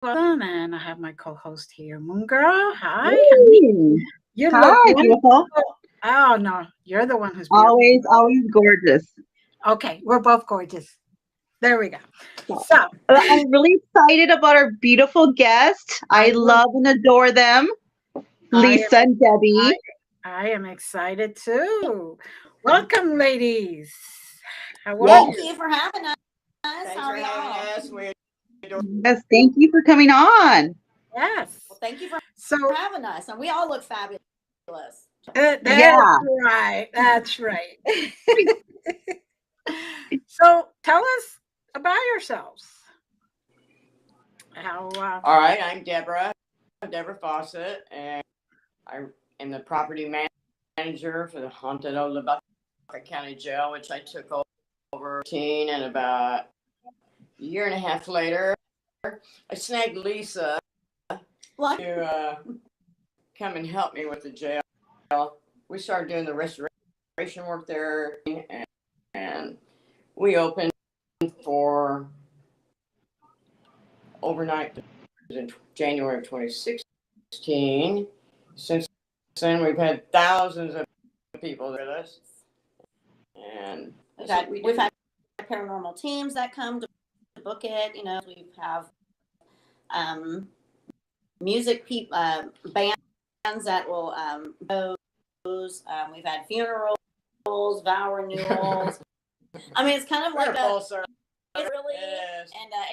Dawson, and I have my co-host here, Moongirl. Hi, honey. Hey. You look Hi, beautiful. wonderful. Oh no, you're the one who's beautiful. Always gorgeous. Okay, we're both gorgeous. There we go. So, So I'm really excited about our beautiful guest. I I will. love and adore them, I am. Lisa and I, Debbie. I am excited too. Welcome, ladies. How are Thank you? you for having us. Thanks How for are having y'all? us. We Yes, thank you for coming on. Yes. Well, thank you for So having us. And we all look fabulous. that's Yeah. right. That's right. So tell us about yourselves. How All right, I'm Debra Fawcett, and I am the property manager for the haunted Old Lavaca County Jail, which I took over 18, and about a year and a half later, I snagged Lisa What? to come and help me with the jail. We started doing the restoration work there, and we opened for overnight in January of 2016. Since then, we've had thousands of people with us, and We've had paranormal teams that come to book it. You know, we have music people, bands that will those. We've had funerals, vow renewals. I mean, it's kind of like a. It's really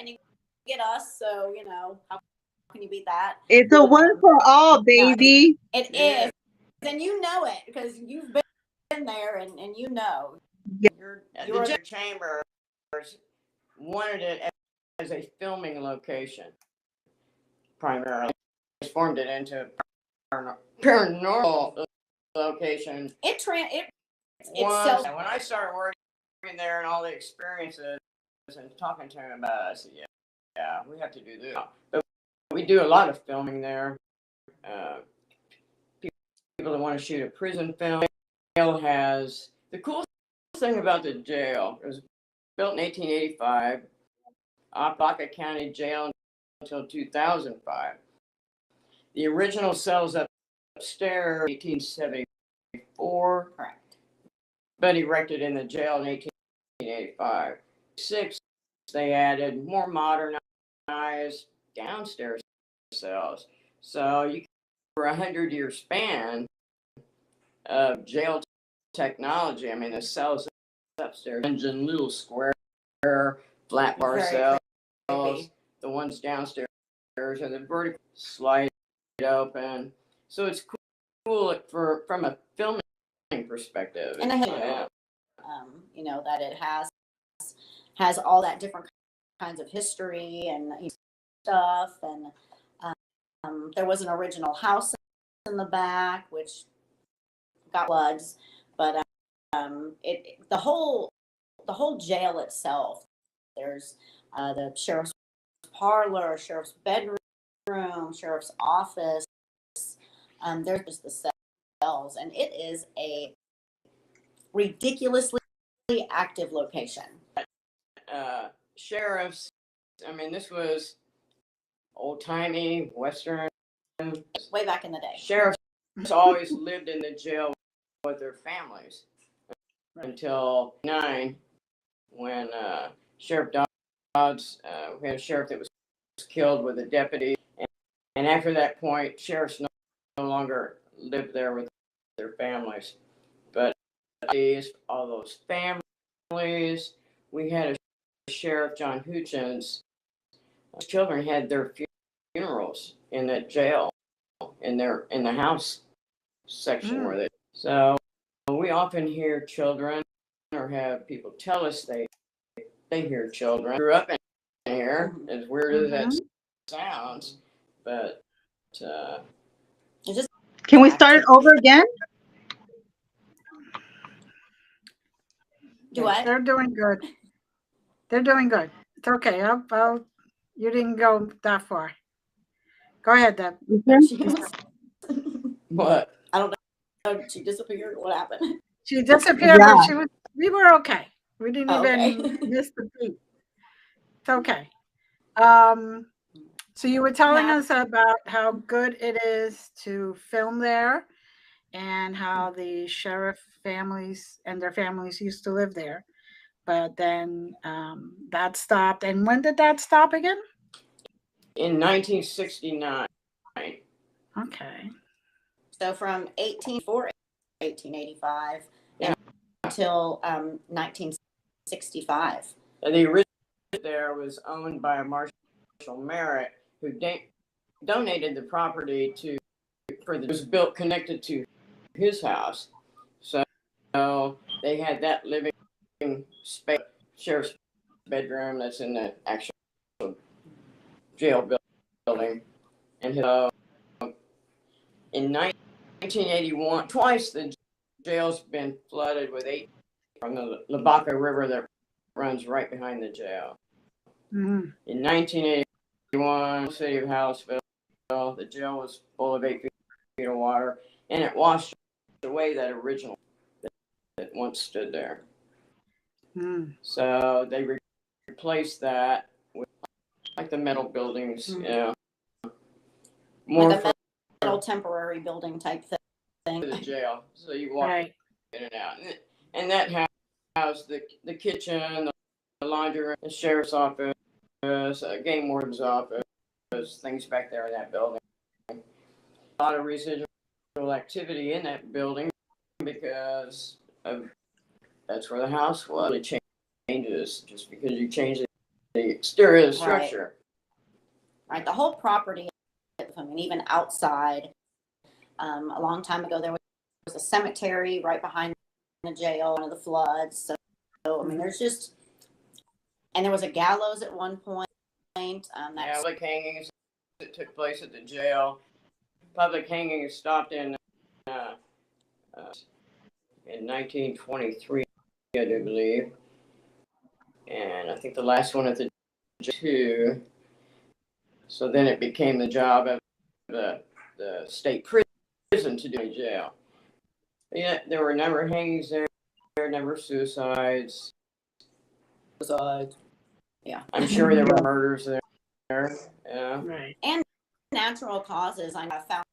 and you get us, so you know how can you beat that? It's a one for all, No, baby. it is, and you know it because you've been there, and you know. Yeah. You're the chambers wanted it as a filming location, primarily. Formed it into a paranormal location. It's When I started working there and all the experiences and talking to him about it, I said, yeah, we have to do this. But we do a lot of filming there. People that want to shoot a prison film. Has the cool thing about the jail. It was built in 1885. Lavaca County Jail until 2005. The original cells upstairs 1874. Correct. But erected in the jail in 1885. They added more modernized downstairs cells. So you for a 100-year span of jail technology, I mean the cells upstairs, dungeon, little square, flat bar cells. Creepy. The ones downstairs and the vertical slide open. So it's cool from a filming perspective. And I have, you know, that it has all that different kinds of history and stuff. And there was an original house in the back, which got floods, but the whole jail itself. There's the sheriff's parlor, sheriff's bedroom, sheriff's office. There's just the cells, and it is a ridiculously active location. Sheriffs, I mean, this was old-timey Western. Way back in the day. Sheriffs always lived in the jail with their families until 9, when Sheriff Dodds, we had a sheriff that was killed with a deputy, and after that point, sheriffs no longer lived there with their families. But all those families, we had a sheriff, John Hutchins. His children had their funerals in that jail, in the house section where they. So we often hear children or have people tell us they hear children. Grew up in here, as weird as that sounds, but Can we start it over again? Do what? They're doing good. They're doing good. It's okay. You didn't go that far. Go ahead, Deb. What? I don't know. She disappeared. What happened? She disappeared, Yeah. but we were okay. We didn't even Okay. miss the beat. It's okay. So you were telling Yeah. us about how good it is to film there and how the sheriff families and their families used to live there. But then that stopped. And when did that stop again? In 1969. Okay. So from 1885 Yeah. until 1965. And the original there was owned by a Marshall Merritt who donated the property it was built connected to his house. So they had that living space, sheriff's bedroom that's in the actual jail building. And in 1981, twice the jail's been flooded with 8 from the Lavaca River that runs right behind the jail. Mm-hmm. In 1981, city of Hallettsville, the jail was full of 8 feet of water, and it washed away that original that once stood there. Mm. So they replaced that with like the metal buildings, you know, more Like for a metal temporary building type thing. the jail. So you walk Right. in and out, and that housed the kitchen, the laundry room, the sheriff's office, game warden's office, things back there in that building. A lot of residual activity in that building because that's where the house was. It changes just because you change the exterior of the structure. Right. The whole property, I mean, even outside, a long time ago, there was a cemetery right behind the jail, one of the floods. So I mean, there's just, and there was a gallows at one point. Public hangings that took place at the jail. Public hangings stopped in 1923, I do believe, and I think the last one at the jail too. So then it became the job of the state prison to do a jail. Yeah, there were never hangings there, never suicides. Yeah, I'm sure there were murders there. Yeah. Right. And natural causes. I found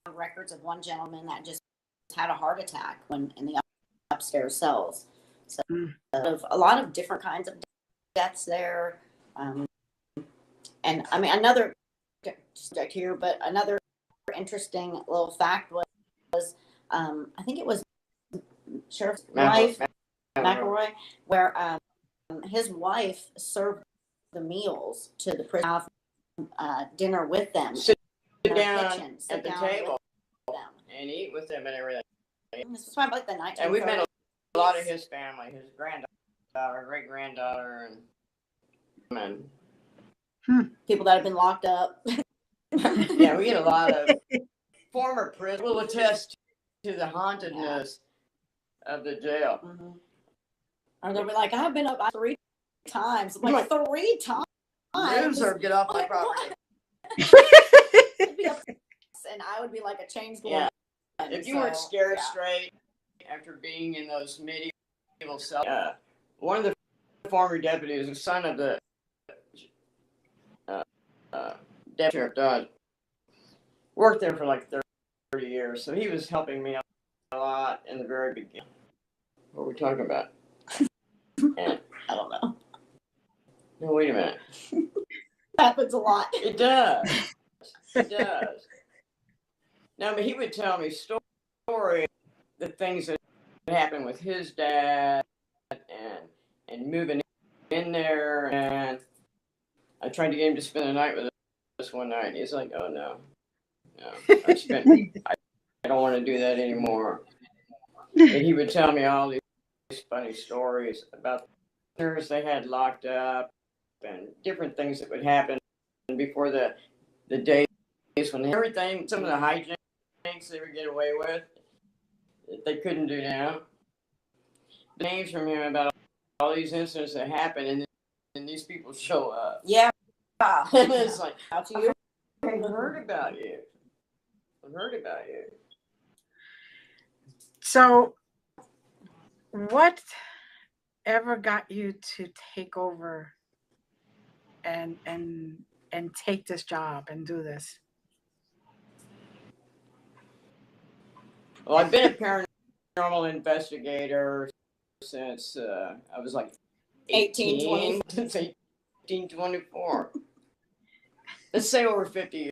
records of one gentleman that just had a heart attack when in the upstairs cells. So a lot of different kinds of deaths there. And I mean, another subject here, but another interesting little fact was I think it was Sheriff's wife, McElroy, where his wife served the meals to the prison, dinner with them. Sit down kitchen, at the table and eat with them and everything. This was probably like the 1930s. And we met a lot of his family, his granddaughter, great granddaughter, and people that have been locked up. yeah, we get a lot of former prisoners will attest to the hauntedness of the jail. Mm-hmm. Or they'll be like, I've been up 3 times. I'm like, 3 times? Loser, get off my property. And I would be like a changed woman. Yeah. If you weren't scared straight after being in those medieval cells, one of the former deputies, the son of the deputy sheriff Dawson, worked there for like 30 years, so he was helping me a lot in the very beginning. What are we talking about? And, I don't know. no, wait a minute. Happens a lot. It does. It does. Now, I mean, he would tell me stories, the things that happened with his dad, and moving in there, and I tried to get him to spend the night with us one night. He's like, "Oh no, I don't want to do that anymore." And he would tell me all these funny stories about the prisoners they had locked up and different things that would happen before the days when everything, some of the hijinks they would get away with that they couldn't do now. The names from him about all these incidents that happened, and these people show up. Yeah. It's like, I've heard about you. I've heard about you. So, what ever got you to take over and and take this job and do this? Well, I've been a paranormal investigator since I was like 18, since 1824. Let's say over 50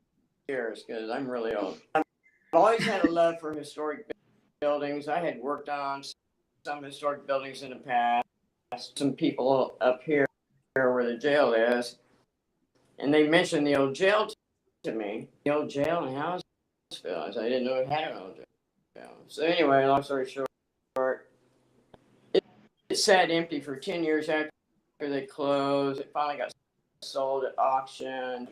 years, because I'm really old. I've always had a love for historic buildings. I had worked on some historic buildings in the past. Some people up here where the jail is, and they mentioned the old jail to me. The old jail in Houseville. I didn't know it had an old jail. So anyway, long story short, it sat empty for 10 years after they closed. It finally got sold at auction.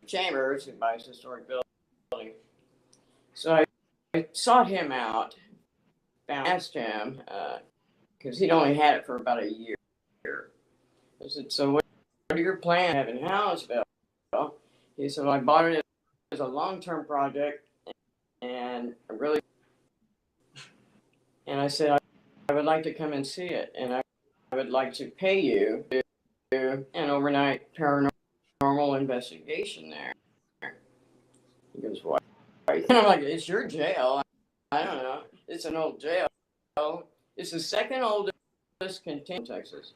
Chambers, who buys historic building. So I sought him out, asked him, because he'd only had it for about a year. I said, so what are your plans having Houseville? He said, well, I bought it as a long-term project, and I said, I would like to come and see it, and I would like to pay you to do an overnight paranormal investigation there. He goes, what? And I'm like, it's your jail. I don't know. It's an old jail. It's the second oldest contained in Texas.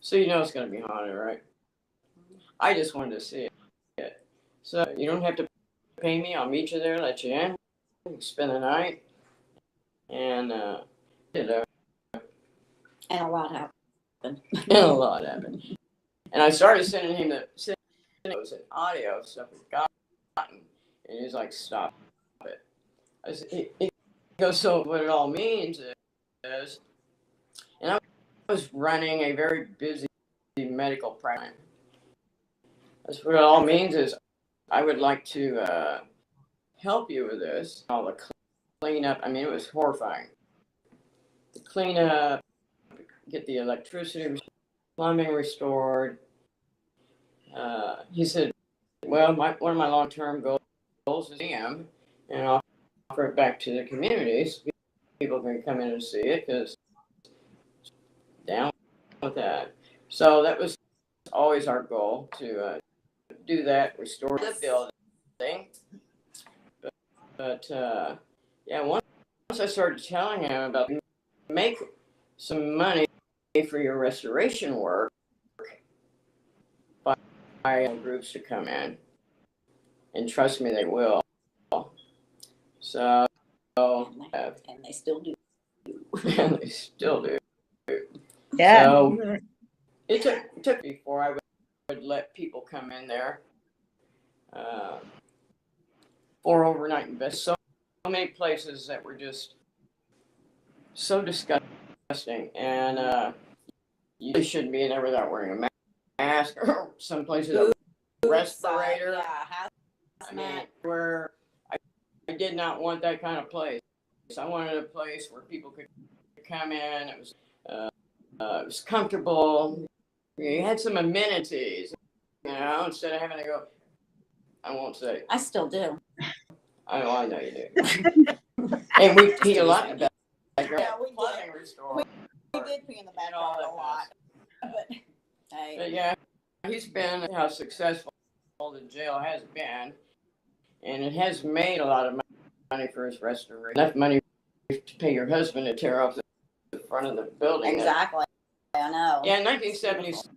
So you know it's going to be haunted, right? I just wanted to see it. So you don't have to pay me. I'll meet you there, let you in, spend the night. And, And a lot happened. And I started sending him an audio stuff we've gotten. And he's like, stop it. I said, he goes, so what it all means is, and I was running a very busy medical practice. That's what it all means is I would like to help you with this. All the cleanup. I mean, it was horrifying. The cleanup, get the electricity, plumbing restored. He said, well, one of my long-term goals is and offer it back to the communities. People can come in and see it because down with that. So that was always our goal to do that, restore the building. But yeah, once I started telling him about make some money for your restoration work, by groups to come in, and trust me, they will. So, and they still do. And they still do. Yeah. So it took before I would let people come in there for overnight invest. So many places that were just so disgusting, and you shouldn't be in there without wearing a mask. Or some places a respirator. Yeah, I mean, where I did not want that kind of place. I wanted a place where people could come in. It was comfortable. You had some amenities, you know, instead of having to go. I won't say. I still do. I know you do. And we pee a lot in the backyard. Yeah, we did. We did pee in the backyard a lot. But yeah, he's been how successful the jail has been, and it has made a lot of money for his restoration. Enough money to pay your husband to tear off the front of the building. Exactly. I know. Yeah, in 1976,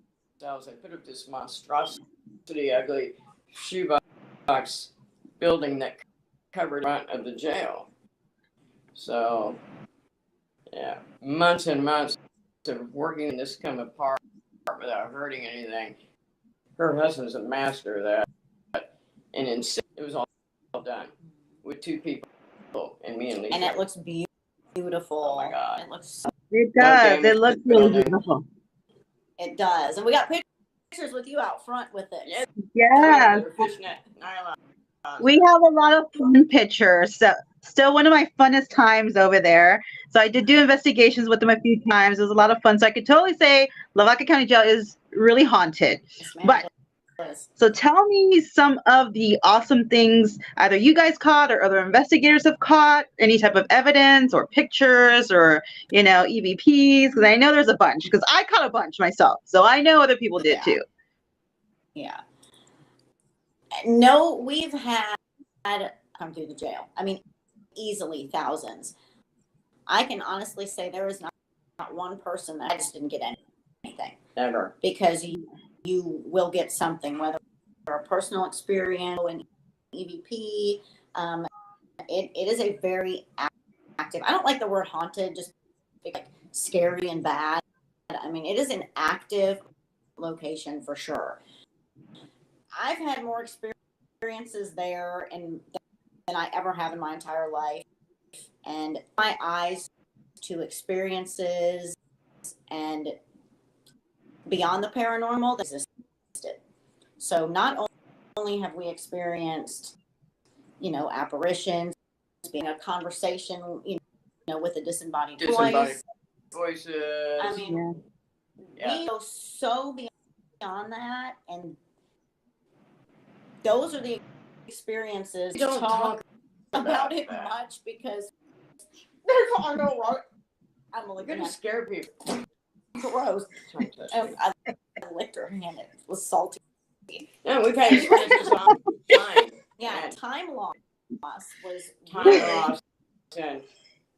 I put up this monstrosity, ugly shoebox building that covered the front of the jail. So, yeah, months and months of working in this come apart without hurting anything. Her husband's a master of that, and it was all done with two people, and me and Lisa. And it looks beautiful. Oh my God! It looks. It does. It looks really beautiful. It does, and we got pictures with you out front with it. Yeah. We have a lot of fun pictures. So, still one of my funnest times over there. So I did do investigations with them a few times. It was a lot of fun. So I could totally say Lavaca County Jail is really haunted. Yes, but so tell me some of the awesome things either you guys caught or other investigators have caught, any type of evidence or pictures or, you know, EVPs, because I know there's a bunch, because I caught a bunch myself. So I know other people did too. Yeah. No, we've had come through the jail. I mean, easily thousands. I can honestly say there is not one person that I just didn't get anything. Ever. Because you will get something, whether a personal experience, an EVP. It is a very active. I don't like the word haunted, just like scary and bad. I mean, it is an active location for sure. I've had more experiences there than I ever have in my entire life. And my eyes to experiences and beyond the paranormal that existed. So not only have we experienced, apparitions, being a conversation, with a disembodied voice. Voices. I mean, we go so beyond that, and those are the experiences. Don't talk about it that much because I know, right? I'm You're gonna scare people. Gross. I licked her hand. It was salty. No, we've had experiences on time. Yeah, time loss was time loss and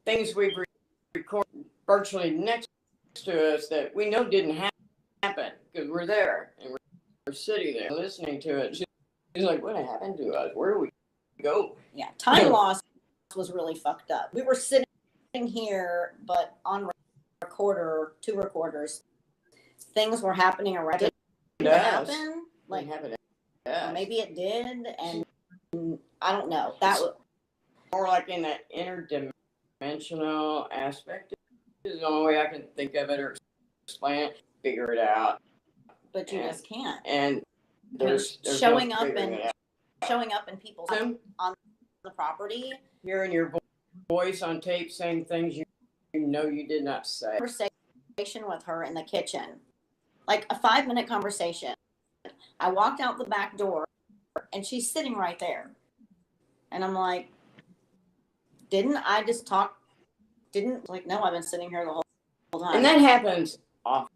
things we've recorded virtually next to us that we know didn't happen because we're there and we're sitting there listening to it. She's like, "What happened to us? Where do we go?" Yeah, time loss was really fucked up. We were sitting here, but on two recorders, things were happening around. Did it happen? Like, maybe it did, and I don't know. That was more like in that interdimensional aspect. Is the only way I can think of it or explain it, figure it out. But you just can't. And there's showing no up in people's on the property, hearing your voice on tape saying things you know you did not say. Conversation with her in the kitchen, like a 5-minute conversation. I walked out the back door, and she's sitting right there, and I'm like, "Didn't I just talk? No, I've been sitting here the whole time." And that happens often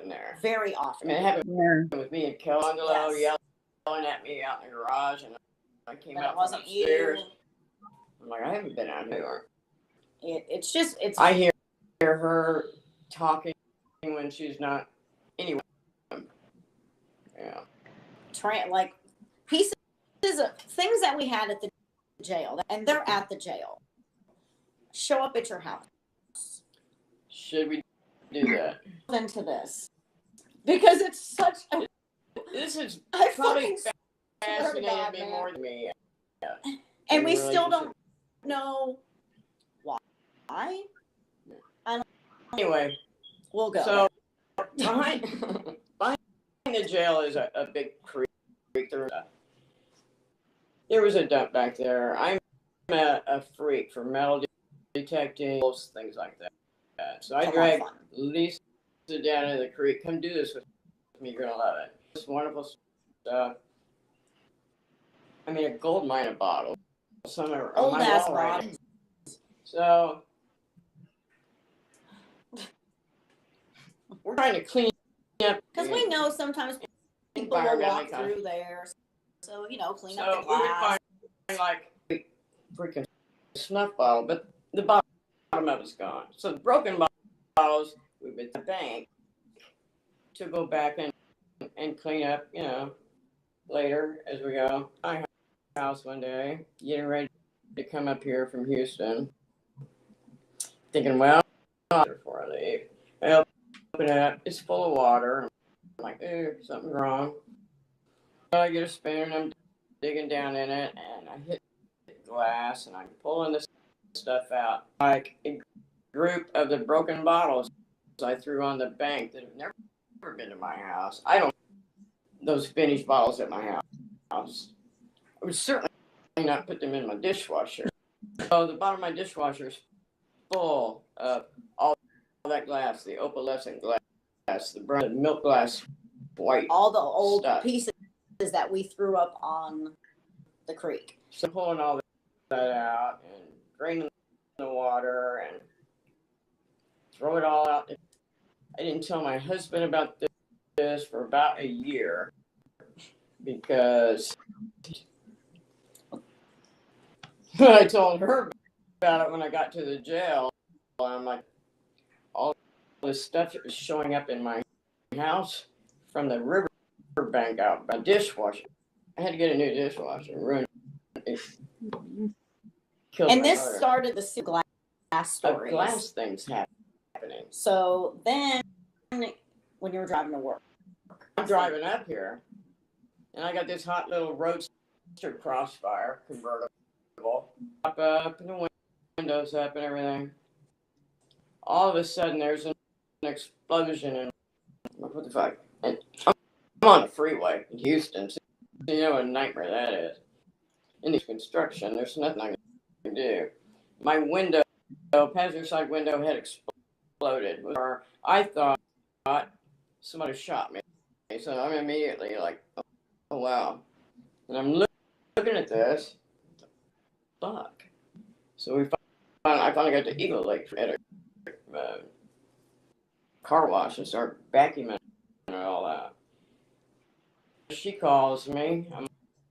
there. Very often. I mean, it happened with me and Kelangelo yelling at me out in the garage, and I came out from upstairs. I'm like, I haven't been out here. It's. I hear her talking when she's not anywhere. Yeah. Like pieces of things that we had at the jail, and they're at the jail, show up at your house. Should we do that? Into this because it's such a. This is I probably fascinating me more than me. Yeah. And we still don't know why. Anyway, we'll go. So behind the jail is a big creek. There was a dump back there. I'm a freak for metal detecting, things like that. So I dragged Lisa down to the creek. Come do this with me. You're gonna love it. It's wonderful stuff. I mean, a gold mine of bottles. Some are old ass bottles. Right. So we're trying to clean up because we know sometimes people will walk through there. So clean up the glass. We find like a freaking snuff bottle, but the bottom of it's gone. So the broken bottles we've been to the bank to go back and clean up, later as we go. My house one day, getting ready to come up here from Houston, thinking, well, before I leave, I open it up, it's full of water. I'm like, something's wrong. I get a spoon and I'm digging down in it, and I hit glass, and I'm pulling this stuff out. Like a group of the broken bottles I threw on the bank that have never been to my house. I don't those finished bottles at my house. I would certainly not put them in my dishwasher. So the bottom of my dishwasher is full of all that glass, the opalescent glass, the brown milk glass, white, all the old stuff. Pieces that we threw up on the creek. So pulling all that out and draining the water and throw it all out. I didn't tell my husband about this for about a year because I told her about it when I got to the jail. I'm like, all this stuff is showing up in my house from the riverbank out by dishwasher. I had to get a new dishwasher. Ruined it. And this started the glass stories. Glass things happening. So then, when you were driving to work, I'm driving up here, and I got this hot little roadster Crossfire convertible. Up, and the windows up and everything. All of a sudden, there's an explosion, and I'm like, what the fuck? And I'm on the freeway in Houston, so you know what a nightmare that is. In this construction, there's nothing I can do. My window, passenger side window, had exploded. Or I thought somebody shot me. So I'm immediately like, oh wow. And I'm looking at this. Fuck. So I finally got to Eagle Lake at a car wash and start vacuuming and all that. She calls me. I'm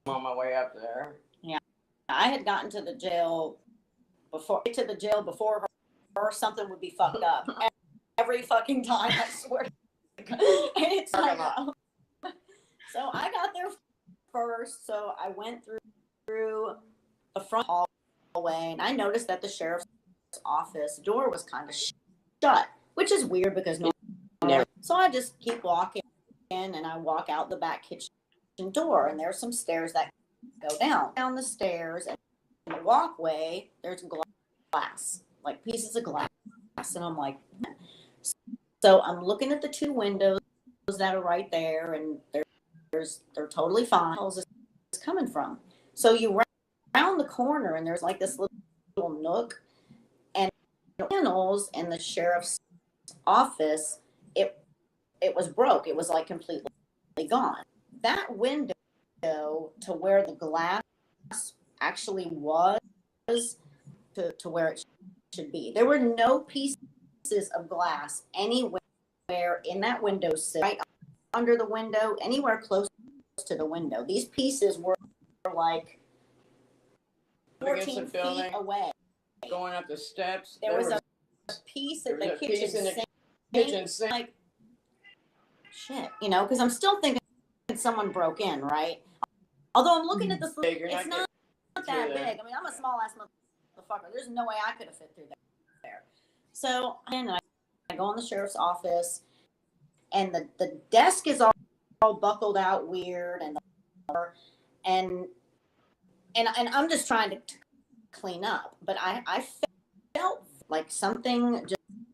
on my way up there. Yeah, I had gotten to the jail before her. Something would be fucked up every fucking time. I swear. And it's like, so I got there first. So I went through the front hallway, and I noticed that the sheriff's office door was kind of shut, which is weird because normally. So I just keep walking in, and I walk out the back kitchen door, and there's some stairs that go down the stairs, and in the walkway there's glass, like pieces of glass, and I'm like, so I'm looking at the two windows that are right there, and they're totally fine. Where's this coming from? So you round the corner, and there's like this little nook, and panels in the sheriff's office, it was broke. It was like completely gone. That window to where the glass actually was to where it should be. There were no pieces of glass anywhere in that window sill, right under the window, anywhere close to the window. These pieces were like 14 feet away. Going up the steps. There was a piece at the kitchen sink. Like, shit, because I'm still thinking someone broke in, right? Although I'm looking at this, it's not that big. I mean, I'm a small ass motherfucker. There's no way I could have fit through there. So I go in the sheriff's office, and the desk is all buckled out weird, and I'm just trying to clean up, but I felt like something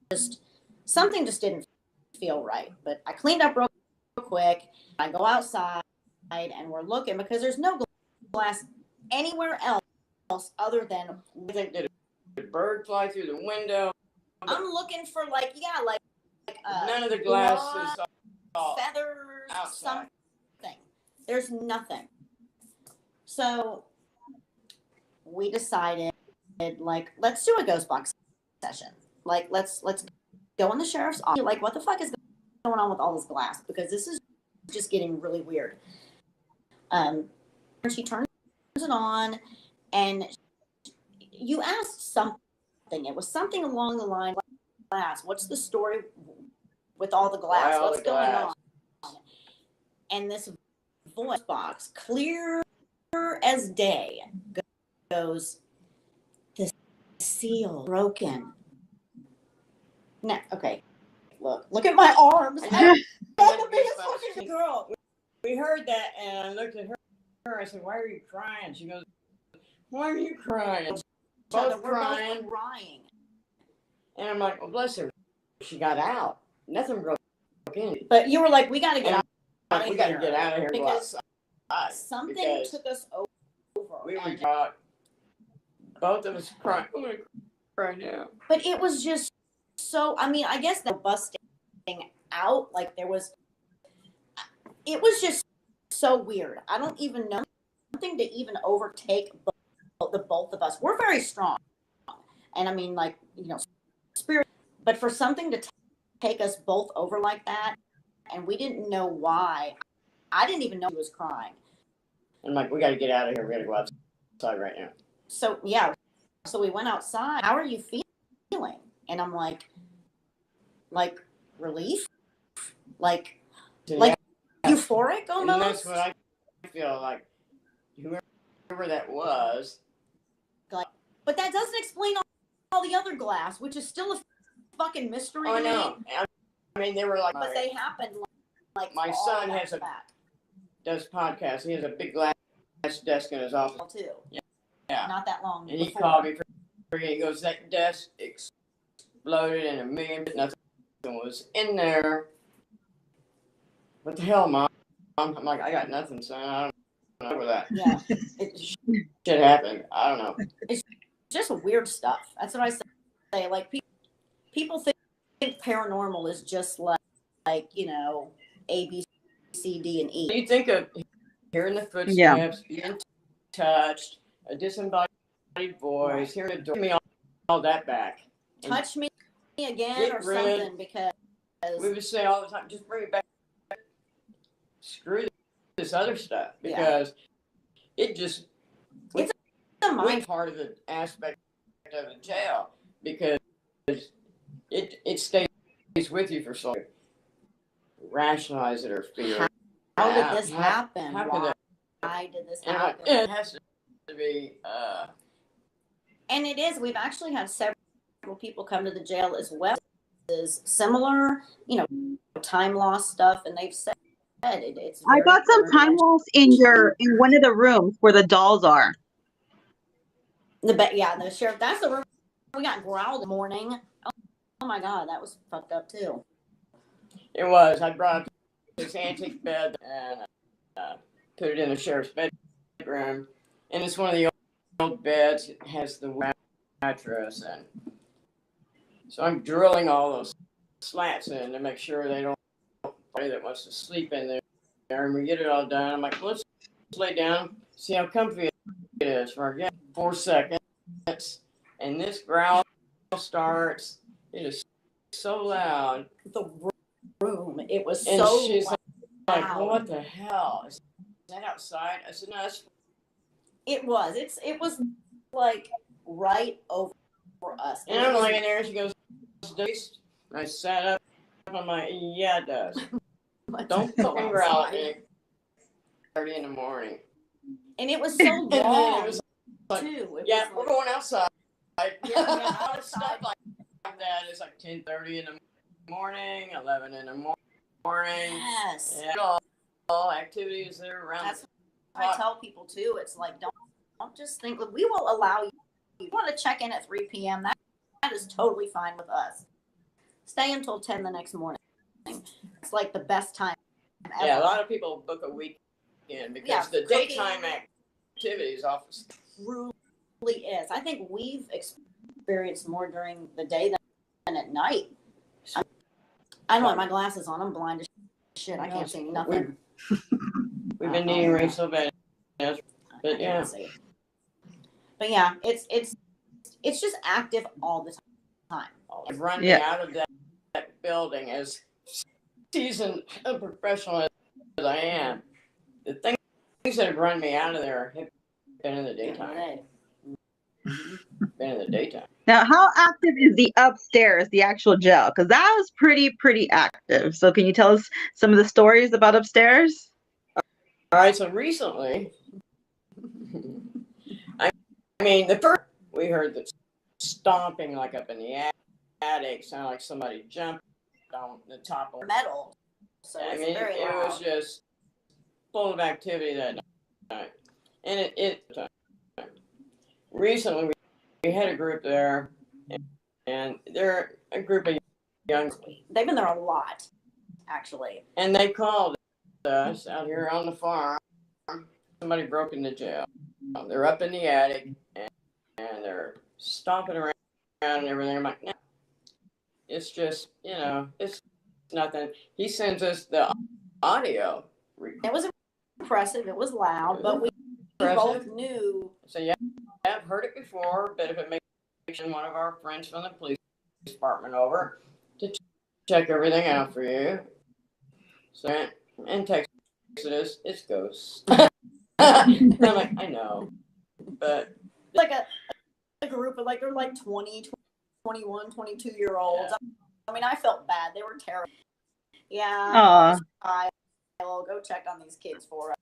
just didn't feel right. But I cleaned up real quick. I go outside, and we're looking because there's no glass anywhere else other than. I think did a bird fly through the window? I'm looking for none of the glass is all feathers, outside. Something. There's nothing. So we decided, let's do a ghost box session. Let's go in the sheriff's office. What the fuck is going on with all this glass? Because this is just getting really weird. She turns it on, and you asked something. It was something along the line of glass. What's the story with all the glass? What's going on? And this voice box, clear as day, goes, the seal broken. Now, okay, look at my arms. I'm the biggest fucking girl. We heard that, and I looked at her. I said, "Why are you crying?" She goes, "Why are you crying?" Both crying. And I'm like, "Well, bless her. She got out. Nothing broke in." But you were like, "We got to get out. We got to get out of here because something took us over." We were caught. Both of us crying. I'm gonna cry now. But it was just so. I mean, I guess the busting out, it was just so weird. I don't even know. Something to even overtake the both of us. We're very strong, and I mean, spirit. But for something to take us both over like that, and we didn't know why. I didn't even know he was crying. I'm like, we got to get out of here. We got to go outside right now. so yeah, so we went outside. How are you feeling? And I'm like relief, like euphoric almost. And that's what I feel like. Whoever that was. Like, but that doesn't explain all the other glass, which is still a fucking mystery. Oh no! I mean, they were like. But they happened like my son does podcasts. He has a big glass desk in his office too. Yeah. Not that long. And he called me he goes, that desk exploded in a million, but nothing was in there. What the hell, Mom? I'm like, I got nothing, son. I don't know that. Yeah. Shit happened. I don't know. It's just weird stuff. That's what I say. Like, people think paranormal is just like, you know, A, B, C, D, and E. You think of hearing the footsteps, being touched, a disembodied voice, hearing the door. Give me all that back. Touch me again or something, because we would say all the time, just bring it back. Screw this other stuff, because it's a mind part of the aspect of the jail, because it stays with you for so long. Rationalize it or feel. How did this happen? Why did this happen? It has to be. And it is. We've actually had several people come to the jail as well. Is similar, you know, time loss stuff, and they've said it's. I got some time loss in one of the rooms where the dolls are. The sheriff. That's the room we got growled in the morning. Oh my God, that was fucked up too. It was. I brought this antique bed and put it in the sheriff's bedroom, and it's one of the old beds. It has the mattress, and so I'm drilling all those slats in to make sure they don't anybody that wants to sleep in there. And we get it all done. I'm like, let's lay down, see how comfy it is for 4 seconds, and this growl starts. It is so loud. The room. It was and so she's loud. Like, what the hell? Is that outside? I said, no, it's... It was. It was like right over us. And I'm laying there, and she goes, I sat up. I'm like, yeah, it does. Don't fucking growl at me. 30 in the morning. And it was so long, it was like, too. We're going outside. A lot of stuff like that is like 10:30 in the morning, 11 in the morning. Yes. And all activities that are around. That's what I tell people too. It's like, don't just think, we will allow you. If you want to check in at 3 p.m., that is totally fine with us. Stay until 10 the next morning. It's like the best time ever. Yeah, a lot of people book a weekend because the daytime activities office truly is. I think we've experienced more during the day than at night. I don't have my glasses on. I'm blind as shit. I can't see nothing. We've been needing rain so bad. But yeah. But yeah, it's just active all the time. I've run me out of that building as seasoned a professional as I am. The things that have run me out of there have been in the daytime. Been in the daytime. Now, how active is the upstairs, the actual jail? Because that was pretty active. So can you tell us some of the stories about upstairs? All right, so recently, I mean, the first we heard the stomping like up in the attic, sounded like somebody jumped on the top of metal. So I mean, it was just full of activity that night. And recently we had a group there, and they're a group of young. They've been there a lot, actually. And they called us out here on the farm. Somebody broke into jail. They're up in the attic, and they're stomping around and everything. I'm like, no, it's just, it's nothing. He sends us the audio. It was impressive. It was loud, but we both knew. So yeah, I've heard it before, but if it makes one of our friends from the police department over to check everything out for you. So, and text us, it's ghosts. I'm like, I know, but like a group of they're like 20, 21, 22-year-olds. Yeah. I mean, I felt bad. They were terrible. Yeah. I'll go check on these kids for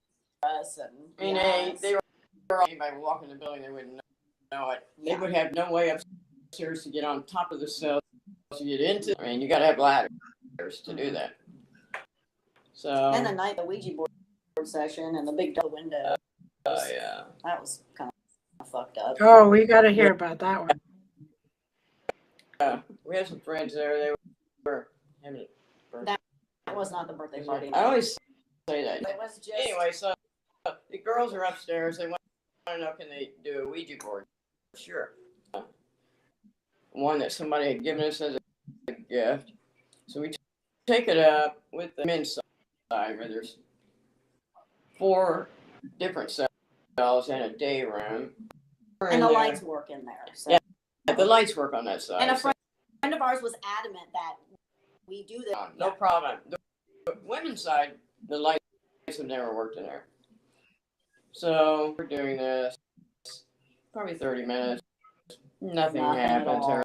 us. And they were anybody walking the building, they wouldn't know it. They would have no way upstairs to get on top of the cell to get into. I mean, you got to have ladders to do that. So. And the Ouija board session and the big window. Oh yeah. That was kind of fucked up. Oh, we got to hear about that one. We had some friends there. They were having a birthday. That was not the birthday party. I always say that. It was just... Anyway, so the girls are upstairs. They want to know, can they do a Ouija board? Sure. One that somebody had given us as a gift. So we take it up with the men's side where there's 4 different cells and a day room. And the lights work in there. So. Yeah, the lights work on that side. And a friend of ours was adamant that we do this. No problem. The women's side, the lights have never worked in there. So we're doing this probably 30 minutes. Nothing happens.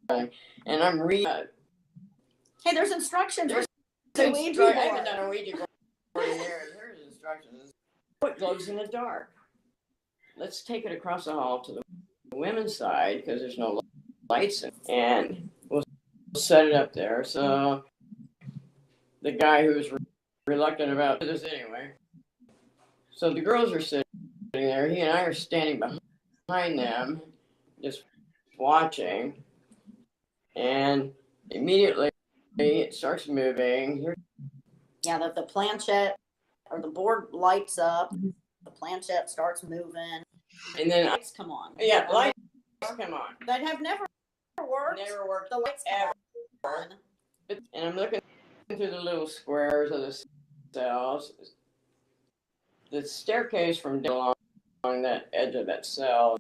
And I'm reading. Hey, there's instructions. I haven't done a Ouija board in there. There's instructions. What glows in the dark? Let's take it across the hall to the women's side because there's no lights in, and we'll set it up there. So the guy who's reluctant about this anyway. So the girls are sitting there. He and I are standing behind them, just watching, and immediately it starts moving. Yeah, the planchette or the board lights up. The planchette starts moving. And then lights come on. Yeah, lights come on. That have never worked. Never worked. The lights ever. Come on. And I'm looking through the little squares of the cells. The staircase from along that edge of that cell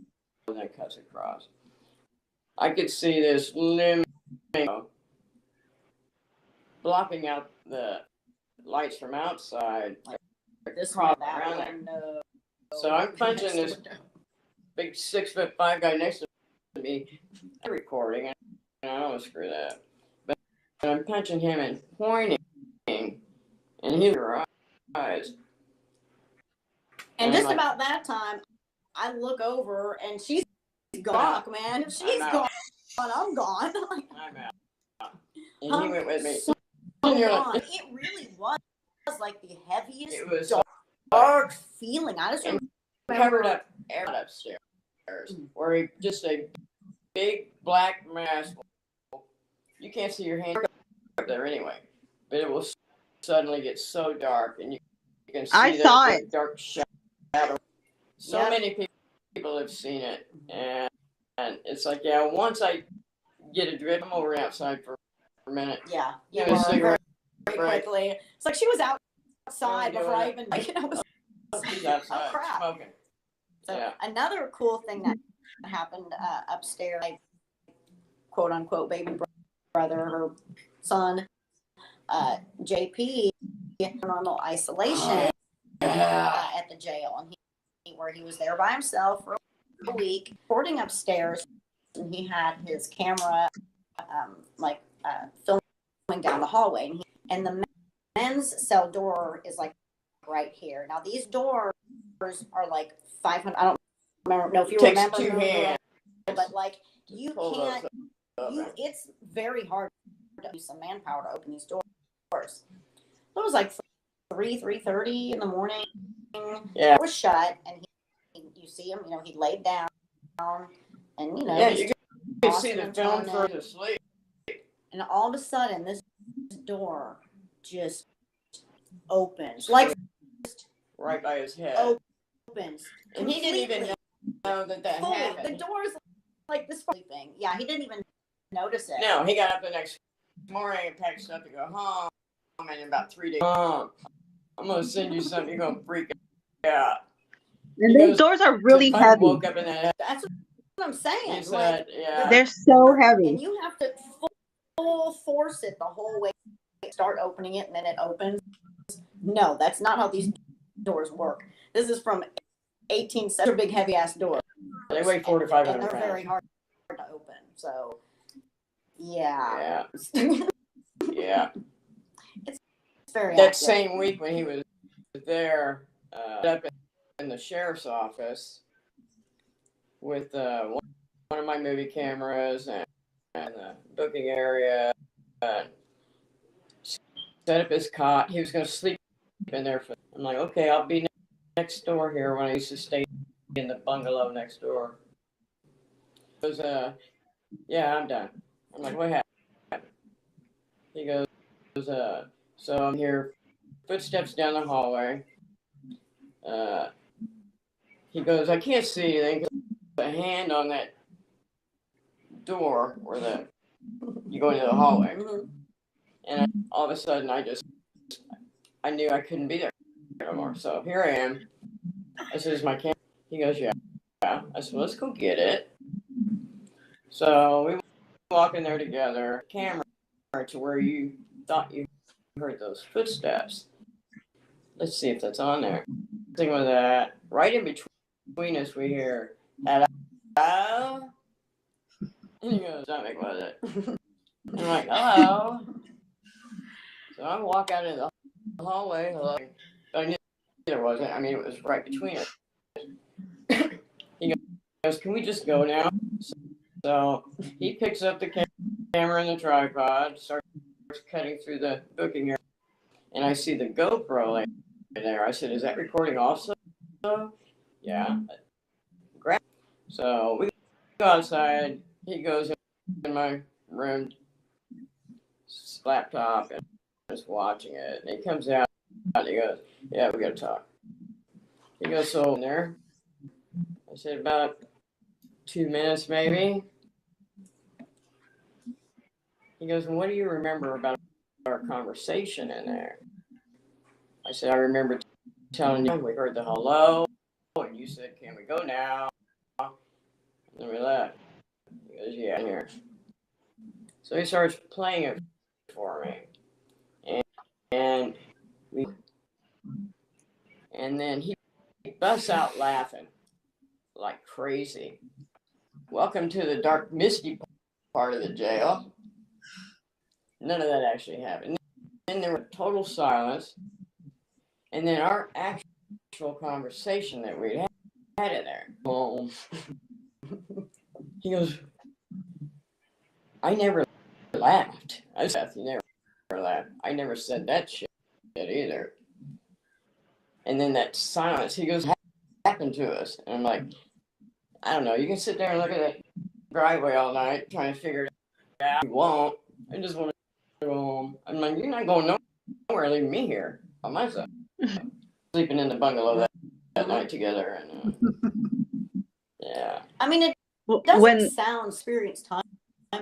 and then cuts across. I could see this limb blocking out the lights from outside. This crop that around one, there. So I'm punching this big 6'5" guy next to me. I'm recording, and I don't want to screw that. But I'm punching him and pointing, and he eyes. And just like, about that time, I look over, and she's gone, man. If she's gone, I'm gone. I'm out. And he went with me. So it really was like the heaviest, it was dark feeling. I just remember covered up upstairs, where he just a big black mass. You can't see your hand up there anyway, but it will suddenly get so dark, and you can see that dark shadow. So many people have seen it, and it's like, once I get a drip, I'm over outside for a minute. Yeah, you know, cigarette very quickly. It's like she was outside before I even, she's outside smoking. So another cool thing that happened upstairs, like, quote unquote baby brother, her son, JP, normal isolation at the jail, and where he was there by himself for a week, recording upstairs, and he had his camera filming down the hallway, and the men's cell door is like right here. Now these doors are like 500. I don't know if you remember, 2 hands, but like you can't. It's very hard to use some manpower to open these doors. It was like 3:30 in the morning. Yeah, it was shut, and you see him. He laid down, and you can see the film for the sleep. And all of a sudden, this door just opens, like right by his head. Opens, and he didn't even know that happened. The door's like this sleeping. Yeah, he didn't even notice it. No, he got up the next morning and packed stuff to go home. And in about 3 days, I'm gonna send you something. You're gonna freak out. And those doors are really heavy. Woke up in that. That's what I'm saying. He said, they're so heavy, and you have to full force it the whole way. Start opening it, and then it opens. No, that's not how these doors work. This is from 1870s, big heavy ass doors. They weigh 4,500 and they're pounds. very hard to open. So, yeah. Yeah. Yeah. It's very That active. same week when he was there, up in the sheriff's office with one of my movie cameras and the booking area, set up his cot. He was going to sleep in there. I'm like, okay, I'll be next door here when I used to stay in the bungalow next door. He goes, yeah, I'm done. I'm like, what happened? He goes, so I'm here, footsteps down the hallway. He goes, I can't see anything because the hand on that door where you go into the hallway. And all of a sudden, I knew I couldn't be there no more. So here I am. I said, is my camera? He goes, yeah. I said, let's go get it. So we walk in there together, camera to where you thought you heard those footsteps. Let's see if that's on there. Thing with that, right in between us, we hear, hello? And he goes, stomach was it? And I'm like, hello. So I walk out into the hallway, hello. But I knew there wasn't. I mean, it was right between us. He goes, can we just go now? So he picks up the camera and the tripod, starts cutting through the booking area, and I see the GoPro laying there. I said, is that recording also? Yeah. Great. So we go outside. He goes in my room, laptop, and just watching it. And he comes out and he goes, yeah, we got to talk. He goes, so in there? I said, about 2 minutes maybe. He goes, and what do you remember about our conversation in there? I said, I remember telling you we heard the hello, and you said, can we go now? And then we left. He goes, yeah, here. So he starts playing it for me. And then he busts out laughing like crazy. Welcome to the dark, misty part of the jail. None of that actually happened. Then there was total silence. And then our actual conversation that we had in there. He goes, I never laughed. I said, you never laughed. I never said that shit either. And then that silence, he goes, what happened to us? And I'm like, I don't know. You can sit there and look at that driveway all night trying to figure it out. You won't. I just want to go home. I'm like, you're not going nowhere, leaving me here by myself. Sleeping in the bungalow that night together. And yeah. I mean, it doesn't sound experience time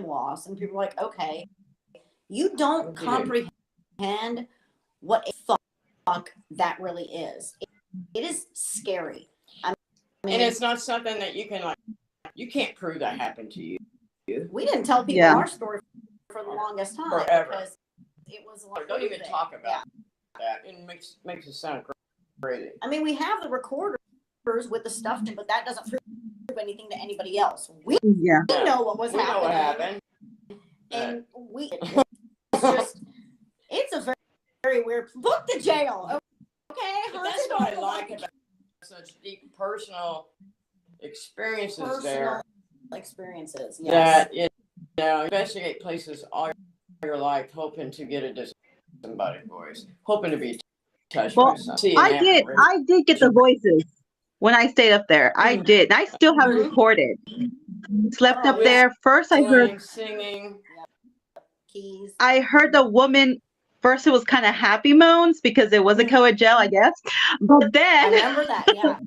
loss. And people are like, okay, you don't comprehend what a fuck that really is. It is scary. I mean, and it's not something that you can you can't prove that happened to you. We didn't tell people our story for the longest time. Forever. Because it was like, don't even talk about that. It makes it sound crazy. I mean, we have the recorders with the stuff, but that doesn't prove anything to anybody else. We know what was happening. Know what happened. And it's a very, very weird, book the jail. Okay. But that's what I like about such deep personal experiences there. Experiences, yes. That, investigate places all your life hoping to get a disembodied voice, hoping to be touched by something. I did get the voices when I stayed up there. I did. I still have it recorded. Slept up there. First I heard singing. Keys. I heard the woman. First it was kind of happy moans because it was a co-ed jail, I guess. But then I remember that, yeah.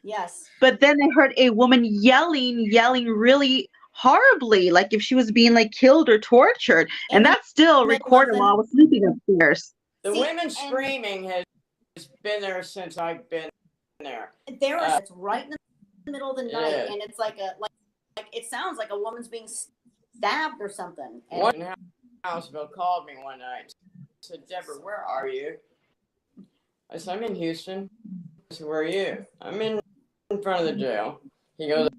Yes. But then I heard a woman yelling really horribly, like if she was being killed or tortured. And that's still recorded while I was sleeping upstairs. The women screaming has been there since I've been there. It's right in the middle of the night, and it's like it sounds like a woman's being stabbed or something. And one in Houseville called me one night. Said, Debra, where are you? I said, I'm in Houston. I said, where are you? I'm in in front of the jail. He goes,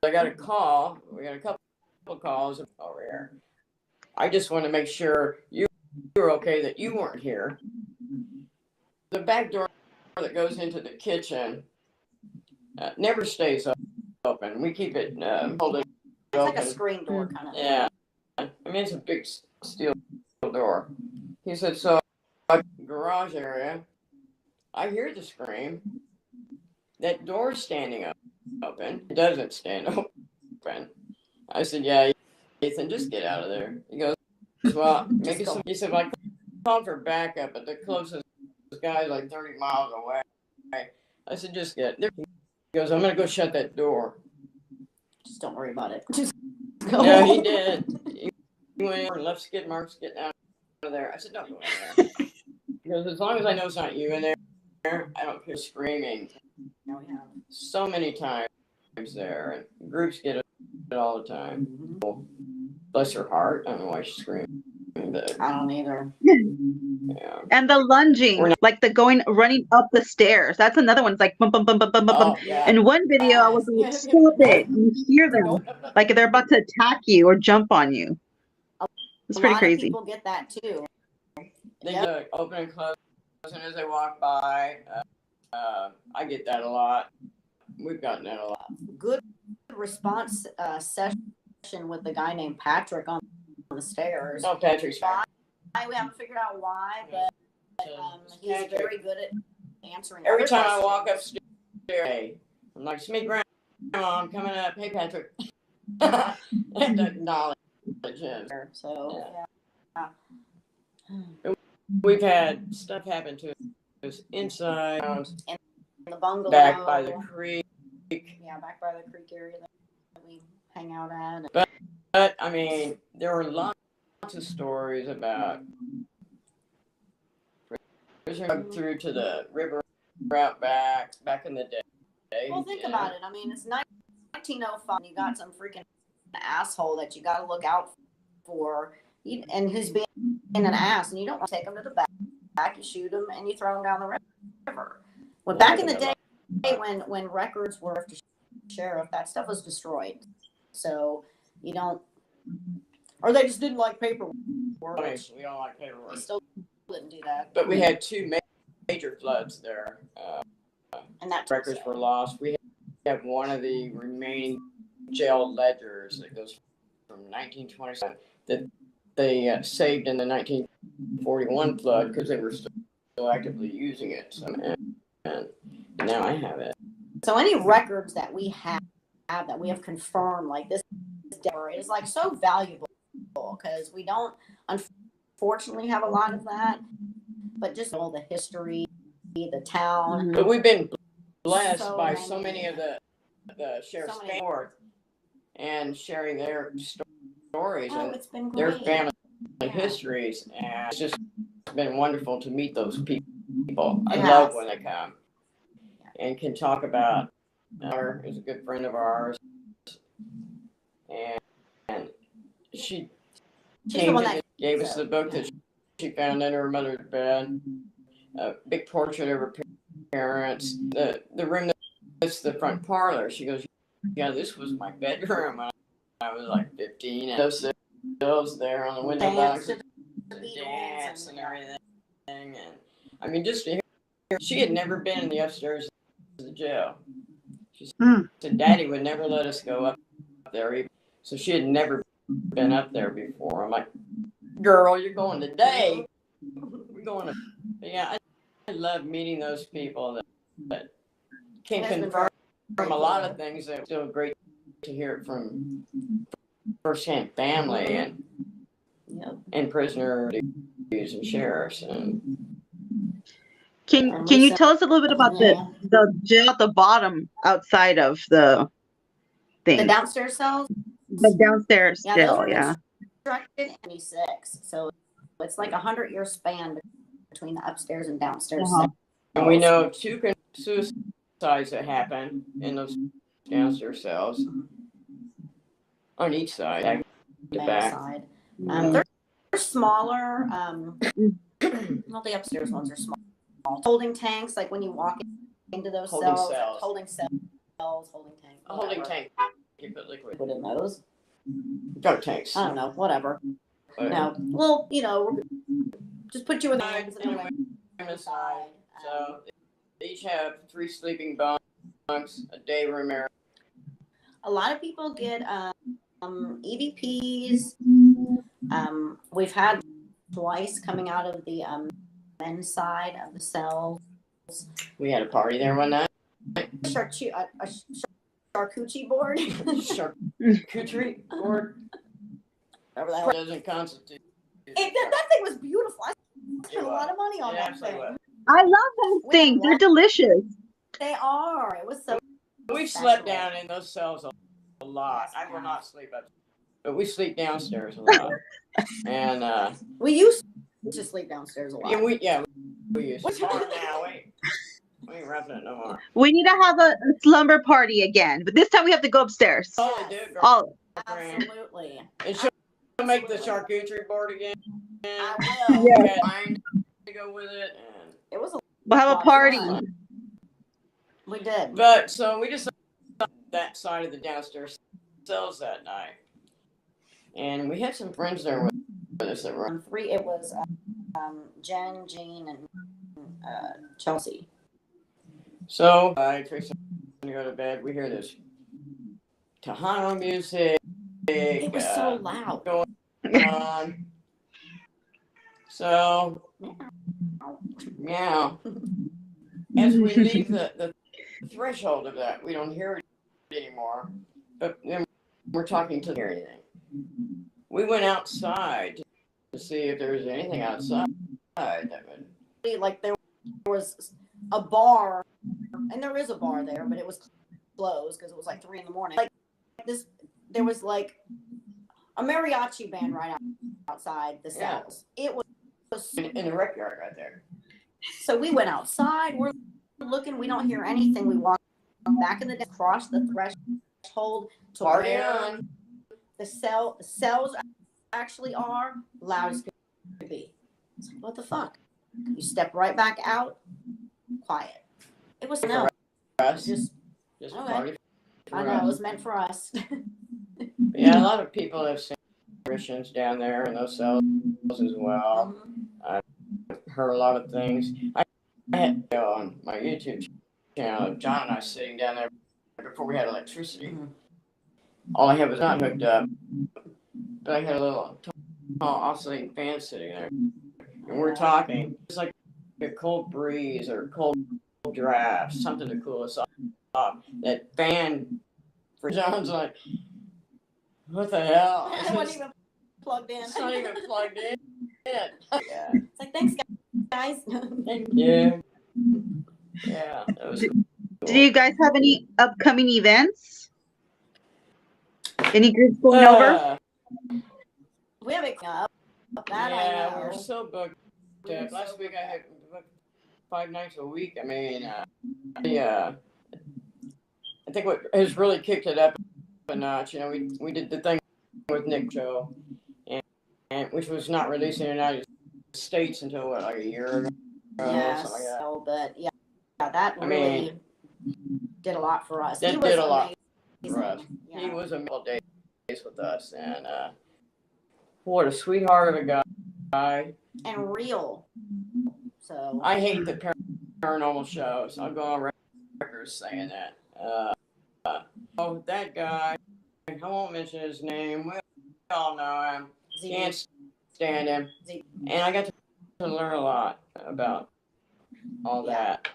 I got a call. We got a couple of calls over here. I just want to make sure you were okay, that you weren't here. The back door that goes into the kitchen never stays open. We keep it folded It's open. like a screen door kind of thing. Yeah. I mean, it's a big steel door. He said, so garage area, I hear the scream. That door's standing open. It doesn't stand open. I said, yeah, Ethan, just get out of there. He goes, well, maybe some. He said, well, I called for backup, but the closest guy is like 30 miles away. I said, just get there. He goes, I'm going to go shut that door. Just don't worry about it. Just go. No, he did. He went in and left skid marks getting out of there. I said, don't go in there. He goes, as long as I know it's not you in there, I don't care. Screaming. No, yeah. So many times there. And groups get it all the time. Bless her heart. I don't know why she's screaming. But, I don't either. yeah. And the lunging, like the running up the stairs. That's another one. It's like bum, bum, bum, bum, bum, bum, bum. Yeah. In one video, I was like, stop it. You hear them like they're about to attack you or jump on you. It's pretty crazy. People get that too. They open and close as soon as they walk by. I get that a lot. We've gotten that a lot. Good response session with the guy named Patrick on the stairs. Oh, Patrick's fine. We haven't figured out why, but he's very good at answering. Every time questions. I walk upstairs, I'm like, it's me, Grandma. I'm coming up. Hey, Patrick. And acknowledge him. So, yeah. We've had stuff happen to us inside, In the bungalow. back by the creek. Yeah, back by the creek area that we hang out at. But I mean, there were lots of stories about through to the river out back in the day. Well, think about it. I mean, it's 1905. You got some freaking asshole that you got to look out for, and who's being an ass, and you don't want to take him to the back. You shoot him and you throw him down the river. Well, back in the day, when records were to sheriff, that stuff was destroyed. So you don't, or they just didn't like paperwork. We don't like paperwork. We still didn't do that. But we had two major floods there. And that records were lost. We have one of the remaining jail ledgers that goes from 1927 that they saved in the 1941 flood because they were still actively using it. So, and now I have it. So any records that we have that we have confirmed, like this is like so valuable because we don't unfortunately have a lot of that, but just all the history, the town. But we've been blessed by so many of the sheriff's forth and sharing their stories and it's been their great. family histories, and it's just been wonderful to meet those people. I love when they come and can talk about. Her is a good friend of ours, and she came and gave us the book that she found under her mother's bed. A big portrait of her parents. The room that's the front parlor. She goes, yeah, this was my bedroom when I was like 15. And those sills there on the window box, the dance and everything. And I mean, just to hear, she had never been in the upstairs of the jail. She said, Daddy would never let us go up there either. So she had never been up there before. I'm like, girl, you're going today. We're going to, yeah, I love meeting those people that can confirm a lot of things that are still great to hear it from firsthand family and prisoner duties and sheriffs. And Can you tell us a little bit about the jail at the bottom outside of the thing? The downstairs cells? The downstairs jail, yeah. Constructed in 1926, so it's like 100-year span between the upstairs and downstairs cells. And we know 2 suicides that happen in those downstairs cells on each side, the back. Side. They're smaller. Well, the upstairs ones are small. Holding tanks, like when you walk into those cells, holding cells. holding tank. A holding tank. You put liquid. Put in those. Dark tanks. I don't know. Whatever. No. Well, just put you in the hands and the women's side. So they each have 3 sleeping bunks, a day room area. A lot of people get EVPs. We've had twice coming out of the men's side of the cells. We had a party there one night. Charcuterie board. Charcuterie board. Whatever the hell. Doesn't constitute. That thing was beautiful. I spent a lot of money on that thing. I love those things. They're delicious. They are. It was so. We slept down in those cells a lot. I will not sleep up, but we sleep downstairs a lot. And we used to sleep downstairs a lot. Yeah, we used to. Now we ain't roughing it no more. We need to have a slumber party again, but this time we have to go upstairs. Oh, they do. Oh, absolutely. And she'll make the charcuterie board again. I will. Yeah. Wine to go with it. And it was. We'll have a party. We did. But so we just saw that side of the downstairs cells that night, and we had some friends there with us that were 3. It was Jen, Jean, and Chelsea. So I fixed to go to bed. We hear this Tejano music. It was so loud. Going on. So now, as we leave the threshold of that, we don't hear it anymore. But then we're talking to hear anything. We went outside to see if there was anything outside that would. Like there was a bar, and there is a bar there, but it was closed because it was like 3 a.m. Like this, there was like a mariachi band right outside the cells. It was in the rec yard right there. So we went outside. We're looking. We don't hear anything. We walk back in the day, cross the threshold to Party where on. the cells actually are loud as could be. It's like, what the fuck? You step right back out. Quiet. It was no. Just okay. Party. I know it was meant for us. Yeah, a lot of people have seen Christians down there in those cells as well. I've heard a lot of things. I had on my YouTube channel, John and I sitting down there before we had electricity. All I had was not hooked up, but I had a little oscillating fan sitting there. And we're talking. It's like a cold breeze or cold draft, something to cool us off. That fan for John's like, what the hell? It wasn't even plugged in. It's not even plugged in. Yeah. It's like, thanks, guys. Thank you. Yeah. That was cool. Do you guys have any upcoming events? Any groups going over? We have it up. That yeah, I know. we're so booked. Last week I had booked 5 nights a week. I mean, I think what has really kicked it up a notch, we did the thing with Nick Joe, and which was not released in the United States until like a year ago. Yes, something like that. so, but that really did a lot for us. That did a lot for us. Yeah. He was a couple days with us, and what a sweetheart of a guy. And real. So I hate the paranormal shows. I'll go on record saying that. That guy, I won't mention his name. We all know him. Can't stand him. And I got to learn a lot about all that.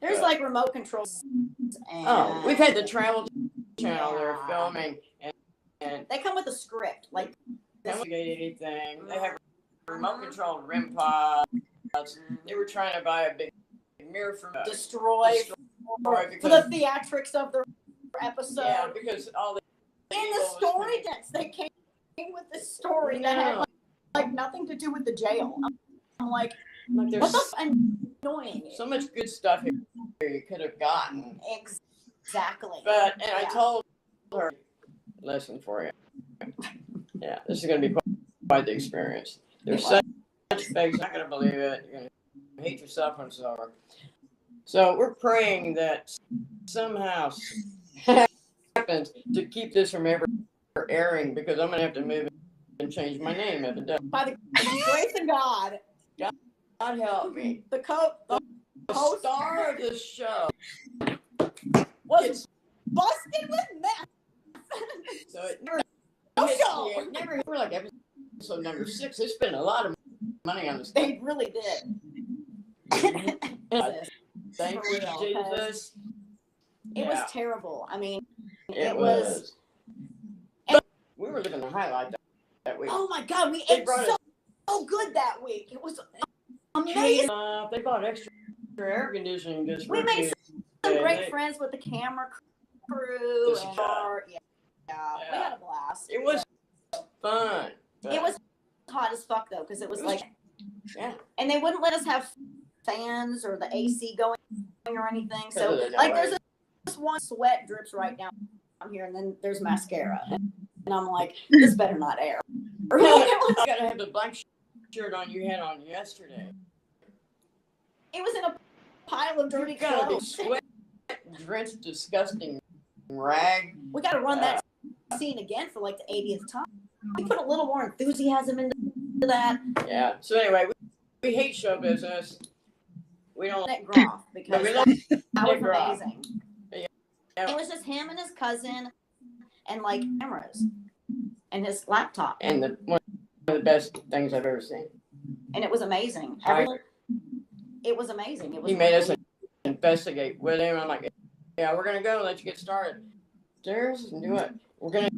There's like remote controls. And we've had the Travel Channel there filming, and they come with a script. Like, investigate anything. They have remote controlled REM pods. They were trying to buy a big mirror from destroy for the theatrics of the episode. Yeah, because all the in the story dense, they came with this story that had like nothing to do with the jail. I'm like there's what the annoying. So much good stuff here you could have gotten. Exactly. But I told her, listen for you. Yeah, this is going to be quite the experience. There's such fakes, you're not going to believe it. You're going to hate yourself when it's over. So we're praying that somehow happens to keep this from ever airing, because I'm going to have to move and change my name if it does. By the grace of God. God help me. The star of the show was busted with meth. So it never Never. we're like episode number 6. They spent a lot of money on this. They really did. Thank you, Jesus. It was terrible. I mean, it was. We were living the highlight that week. Oh my God, we ate so good that week. It was amazing. They bought extra air conditioning just we made some great friends with the camera crew. We had a blast. It was fun. It was hot as fuck though, because it was like, and they wouldn't let us have fans or the AC going or anything. So like, there's this one sweat drips right down here, and then there's mascara, and I'm like, this better not air. You gotta have the black shirt on you had on yesterday. It was in a pile of dirty got clothes. Sweat drenched, disgusting rag. We got to run that scene again for like the 80th time. We put a little more enthusiasm into that. Yeah. So anyway, we hate show business. We don't like Groff because we that was amazing. Yeah. It was just him and his cousin and like cameras and his laptop. And one of the best things I've ever seen. And it was amazing. It was amazing. It was. He made us investigate with him. I'm like, yeah, we're gonna go. Let you get started. Stairs and do it. We're gonna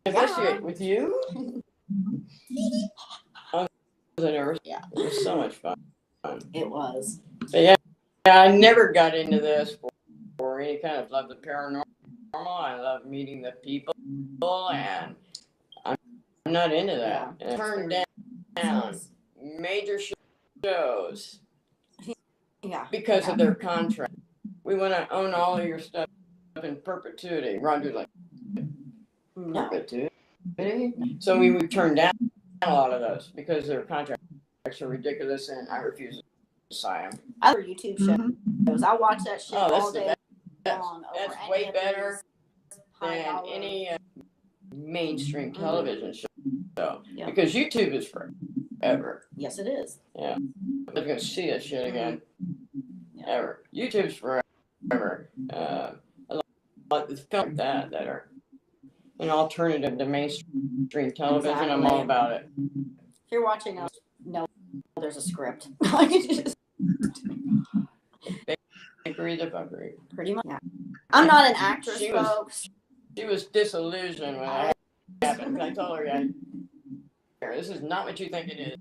investigate with you. Yeah, it was so much fun. It was. But yeah, I never got into this for any kind of love the paranormal. I love meeting the people, and I'm not into that. Yeah. Turned down major shows. Yeah. Because of their contract. We want to own all of your stuff in perpetuity. Roger's like, no. Perpetuity? So we would turn down a lot of those because their contracts are ridiculous, and I refuse to sign them. Other YouTube shows. I watch that shit all day long. That's way better than any mainstream television show. Yeah. Because YouTube is forever. Yes, it is. Yeah. I'm not going to see that shit again. Ever. YouTube's forever. A lot of films like that are an alternative to mainstream television. Exactly. I'm all about it. If you're watching us, no, there's a script. Agree the fuckery. Pretty much. Yeah. I'm not an actress, folks. She was disillusioned when that happened. I told her, this is not what you think it is.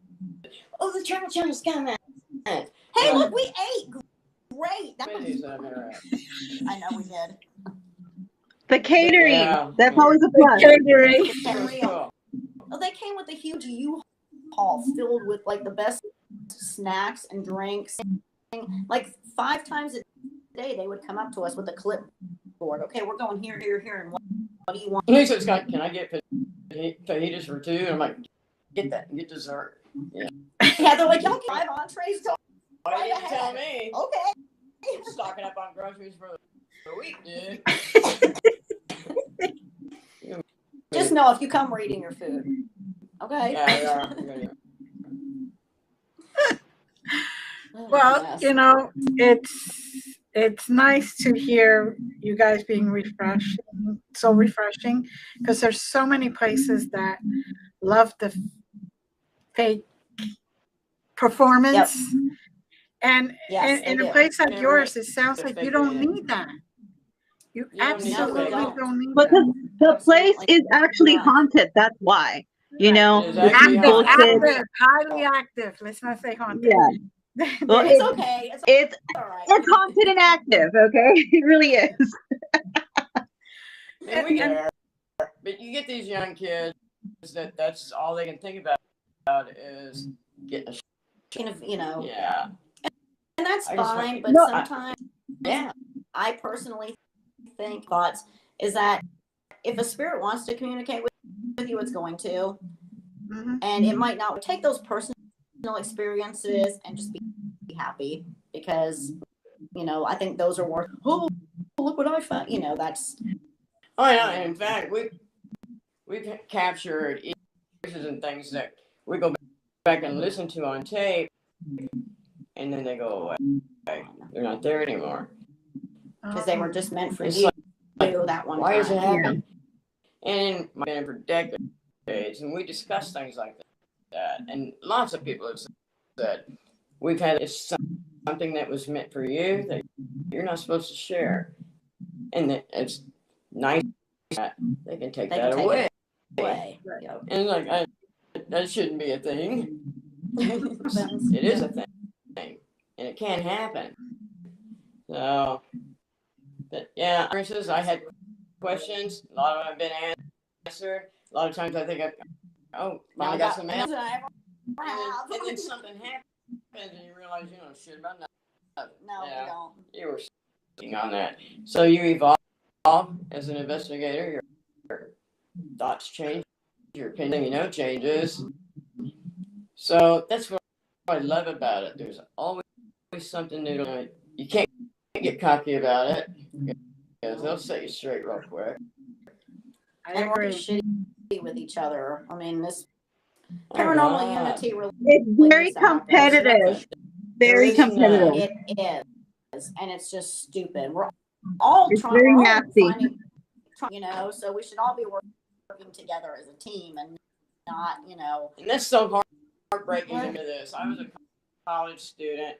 Oh, the Travel Channel's coming. Hey, look, we ate. Great. I know we did. The catering. That's always a plus. Catering. Oh, they came with a huge U-Haul filled with like the best snacks and drinks. Like 5 times a day, they would come up to us with a clipboard. Okay, we're going here, here, here, and what do you want? He says, "Can I get fajitas for 2?" And I'm like, "Get that and get dessert." Yeah. Yeah, they're like, "Y'all get 5 entrees." Why didn't tell me? Okay. I'm stocking up on groceries for the week, dude. Just know if you come, we're eating your food. Okay. Yeah, we are. Well, you know, it's nice to hear you guys being refreshing, because there's so many places that love the fake performance. Yep. And in a place like yours, it sounds like you don't need that. You absolutely don't need that. But the place is actually haunted. That's why. You know, active, highly active. Let's not say haunted. Yeah. Well, it's okay. It's haunted and active. Okay, it really is. But you get these young kids that's all they can think about is getting a Yeah. And that's fine, but sometimes I personally think thoughts is that if a spirit wants to communicate with you, it's going to. Mm-hmm. And it might not take those personal experiences and just be happy, because I think those are worth, oh, look what I found. That's. Oh yeah, in fact, we've captured images and things that we go back and listen to on tape, and then they go away. They're not there anymore. Because they were just meant for It's you like, that one why time. does it happen? And I've been for decades, and we discuss things like that. And lots of people have said, we've had something that was meant for you that you're not supposed to share. And it's nice that they can take that away. Yep. And like, that shouldn't be a thing. It is a thing. And it can happen. So, but yeah, I had questions. A lot of them have been answered. A lot of times I think finally got some answers. And then something happens and you realize you know shit about nothing. No, you don't. You were sitting on that. So you evolve as an investigator. Your thoughts change. Your opinion, changes. So that's what I love about it. There's always something new to learn. You can't get cocky about it because they'll set you straight real quick. I And we're agree. shitty with each other. I mean, this paranormal unity really. It's very competitive. Very competitive. It is, and it's just stupid. We're all trying. Very nasty. So we should all be working together as a team and not, And that's so heartbreaking into this. I was a college student.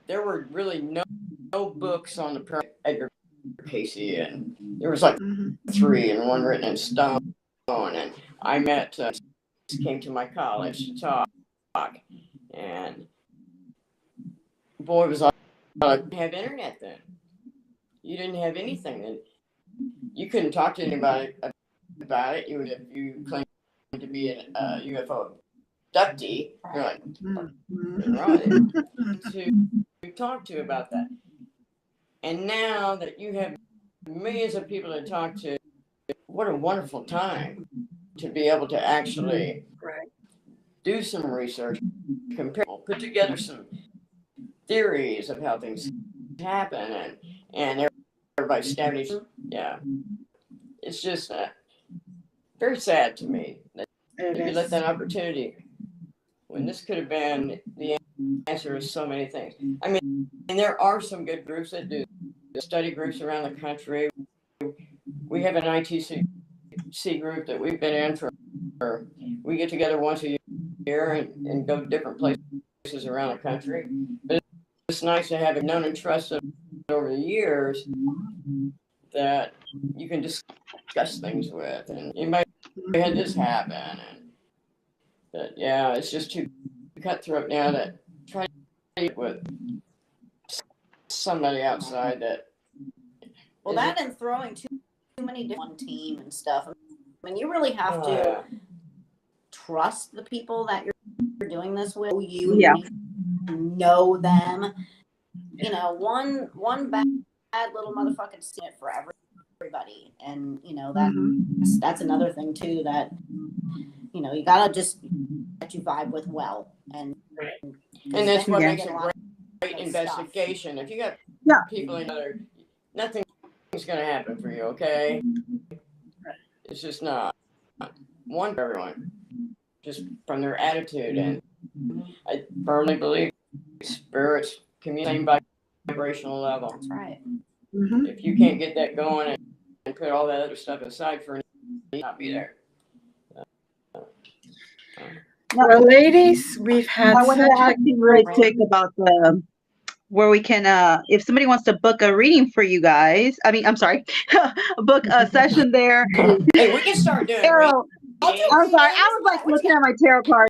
There were really no books on the Edgar Casey, and there was like 3 and one written in stone. And I met, came to my college to talk, and boy, was I didn't have internet then. You didn't have anything, and you couldn't talk to anybody about it. If you claimed to be a UFO abductee, you're like, to talk to about that. And now that you have millions of people to talk to, what a wonderful time to be able to actually do some research, compare, put together some theories of how things happen, and everybody stabbing each other. Yeah, it's just very sad to me that you let that opportunity, when this could have been the answer to so many things. I mean, and there are some good groups that do study groups around the country. We have an ITC group that we've been in for. We get together once a year and go to different places around the country. But it's nice to have it known and trusted over the years that you can discuss things with. And you might have had this happen. But yeah, it's just too cutthroat now to try to deal with somebody outside that. Well, that and throwing too many different team and stuff. I mean, you really have to trust the people that you're doing this with. You know them. One bad little motherfucking see it for everybody, and that's another thing too that you gotta just that you vibe with well, and that's what makes a great investigation. Stuff. If you got people in there, nothing's gonna happen for you. Okay, it's just not one for everyone, just from their attitude, and I firmly believe spirits communicate by vibrational level. That's right. If you can't get that going and put all that other stuff aside for not be there. Well, ladies, we've had. I want to ask you really quick about where we can, if somebody wants to book a reading for you guys. I'm sorry, book a session there. Hey, we can start doing. I'm sorry, I was like looking at my tarot cards.